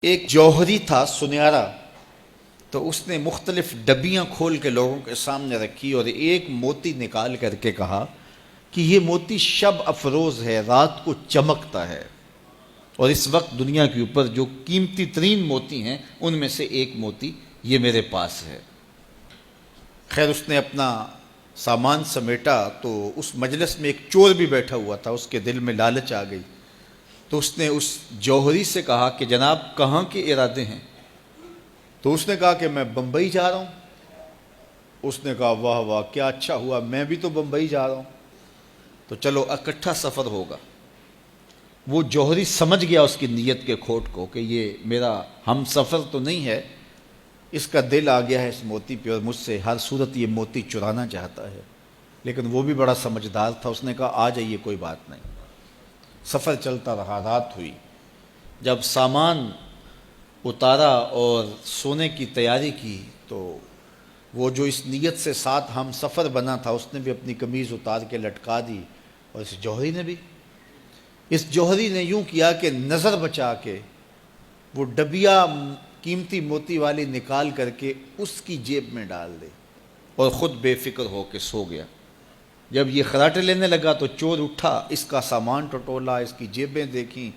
ایک جوہری تھا سنہرا، تو اس نے مختلف ڈبیاں کھول کے لوگوں کے سامنے رکھی اور ایک موتی نکال کر کے کہا کہ یہ موتی شب افروز ہے، رات کو چمکتا ہے، اور اس وقت دنیا کے اوپر جو قیمتی ترین موتی ہیں ان میں سے ایک موتی یہ میرے پاس ہے۔ خیر اس نے اپنا سامان سمیٹا تو اس مجلس میں ایک چور بھی بیٹھا ہوا تھا، اس کے دل میں لالچ آ گئی، تو اس نے اس جوہری سے کہا کہ جناب کہاں کے ارادے ہیں؟ تو اس نے کہا کہ میں بمبئی جا رہا ہوں۔ اس نے کہا واہ واہ کیا اچھا ہوا، میں بھی تو بمبئی جا رہا ہوں، تو چلو اکٹھا سفر ہوگا۔ وہ جوہری سمجھ گیا اس کی نیت کے کھوٹ کو کہ یہ میرا ہم سفر تو نہیں ہے، اس کا دل آ گیا ہے اس موتی پہ اور مجھ سے ہر صورت یہ موتی چرانا چاہتا ہے۔ لیکن وہ بھی بڑا سمجھدار تھا، اس نے کہا آ جائیے کوئی بات نہیں۔ سفر چلتا رہا، رات ہوئی، جب سامان اتارا اور سونے کی تیاری کی تو وہ جو اس نیت سے ساتھ ہم سفر بنا تھا اس نے بھی اپنی قمیض اتار کے لٹکا دی، اور اس جوہری نے بھی۔ اس جوہری نے یوں کیا کہ نظر بچا کے وہ ڈبیا قیمتی موتی والی نکال کر کے اس کی جیب میں ڈال دے اور خود بے فکر ہو کے سو گیا۔ جب یہ خراٹے لینے لگا تو چور اٹھا، اس کا سامان ٹٹولا، اس کی جیبیں دیکھیں،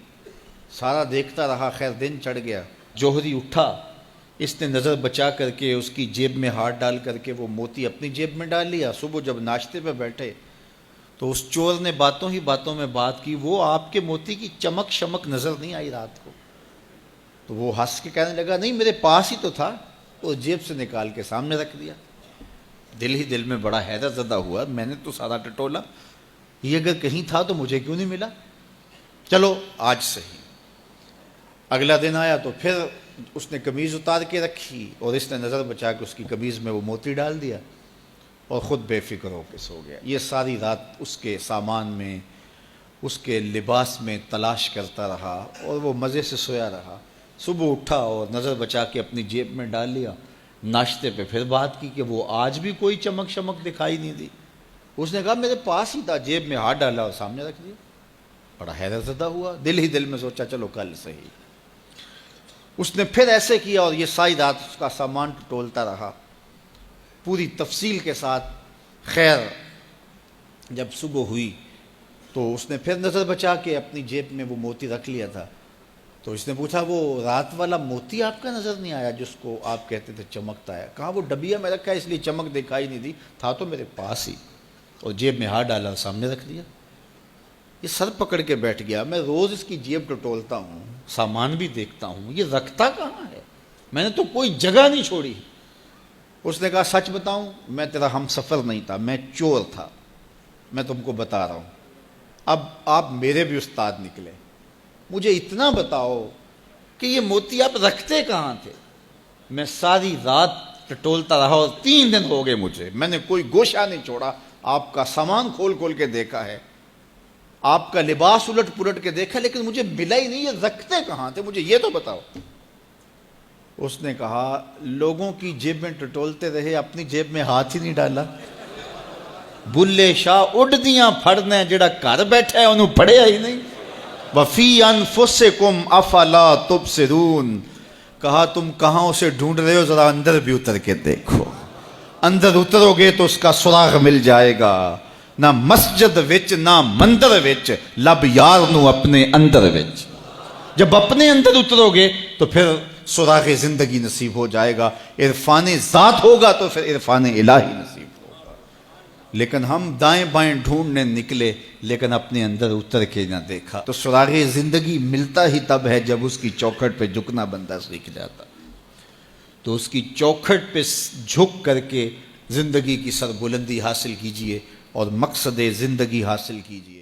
سارا دیکھتا رہا۔ خیر دن چڑھ گیا، جوہری اٹھا، اس نے نظر بچا کر کے اس کی جیب میں ہاتھ ڈال کر کے وہ موتی اپنی جیب میں ڈال لیا۔ صبح جب ناشتے پہ بیٹھے تو اس چور نے باتوں ہی باتوں میں بات کی، وہ آپ کے موتی کی چمک شمک نظر نہیں آئی رات کو؟ تو وہ ہنس کے کہنے لگا نہیں میرے پاس ہی تو تھا، وہ جیب سے نکال کے سامنے رکھ دیا۔ دل ہی دل میں بڑا حیرت زدہ ہوا، میں نے تو سارا ٹٹولا، یہ اگر کہیں تھا تو مجھے کیوں نہیں ملا؟ چلو آج صحیح۔ اگلا دن آیا تو پھر اس نے قمیض اتار کے رکھی اور اس نے نظر بچا کے اس کی قمیض میں وہ موتی ڈال دیا اور خود بے فکر ہو کے سو گیا۔ یہ ساری رات اس کے سامان میں، اس کے لباس میں تلاش کرتا رہا اور وہ مزے سے سویا رہا۔ صبح اٹھا اور نظر بچا کے اپنی جیب میں ڈال لیا۔ ناشتے پہ پھر بات کی کہ وہ آج بھی کوئی چمک شمک دکھائی نہیں دی۔ اس نے کہا میرے پاس ہی تھا، جیب میں ہاتھ ڈالا اور سامنے رکھ دیا۔ بڑا حیرت زدہ ہوا، دل ہی دل میں سوچا چلو کل صحیح۔ اس نے پھر ایسے کیا اور یہ ساری رات اس کا سامان ٹٹولتا رہا پوری تفصیل کے ساتھ۔ خیر جب صبح ہوئی تو اس نے پھر نظر بچا کے اپنی جیب میں وہ موتی رکھ لیا تھا۔ تو اس نے پوچھا وہ رات والا موتی آپ کا نظر نہیں آیا جس کو آپ کہتے تھے چمکتا ہے؟ کہا وہ ڈبیا میں رکھا ہے اس لیے چمک دکھائی نہیں دی، تھا تو میرے پاس ہی، اور جیب میں ہاتھ ڈالا اور سامنے رکھ دیا۔ یہ سر پکڑ کے بیٹھ گیا، میں روز اس کی جیب ٹٹولتا ہوں، سامان بھی دیکھتا ہوں، یہ رکھتا کہاں ہے؟ میں نے تو کوئی جگہ نہیں چھوڑی۔ اس نے کہا سچ بتاؤں میں تیرا ہم سفر نہیں تھا، میں چور تھا، میں تم کو بتا رہا ہوں۔ اب آپ میرے بھی استاد نکلے، مجھے اتنا بتاؤ کہ یہ موتی آپ رکھتے کہاں تھے؟ میں ساری رات ٹٹولتا رہا اور 3 دن ہو گئے مجھے، میں نے کوئی گوشہ نہیں چھوڑا، آپ کا سامان کھول کھول کے دیکھا ہے، آپ کا لباس الٹ پلٹ کے دیکھا، لیکن مجھے ملا ہی نہیں، یہ رکھتے کہاں تھے مجھے یہ تو بتاؤ۔ اس نے کہا لوگوں کی جیب میں ٹٹولتے رہے، اپنی جیب میں ہاتھ ہی نہیں ڈالا۔ بلے شاہ اڈ دیاں پھڑنے، جڑا گھر بیٹھا ہے انہوں پڑھیا ہی نہیں۔ وَفِي أَنفُسِكُمْ أَفَلَا تُبْصِرُونَ، کہا تم کہاں اسے ڈھونڈ رہے ہو، ذرا اندر بھی اتر کے دیکھو، اندر اترو گے تو اس کا سراغ مل جائے گا۔ نہ مسجد وچ نہ مندر وچ، لب یار نو اپنے اندر وچ۔ جب اپنے اندر اترو گے تو پھر سراغ زندگی نصیب ہو جائے گا، عرفان ذات ہوگا تو پھر عرفان الہی نصیب ہوگا۔ لیکن ہم دائیں بائیں ڈھونڈنے نکلے لیکن اپنے اندر اتر کے نہ دیکھا۔ تو سراغ زندگی ملتا ہی تب ہے جب اس کی چوکھٹ پہ جھکنا بندہ سیکھ جاتا۔ تو اس کی چوکھٹ پہ جھک کر کے زندگی کی سربلندی حاصل کیجئے اور مقصد زندگی حاصل کیجئے۔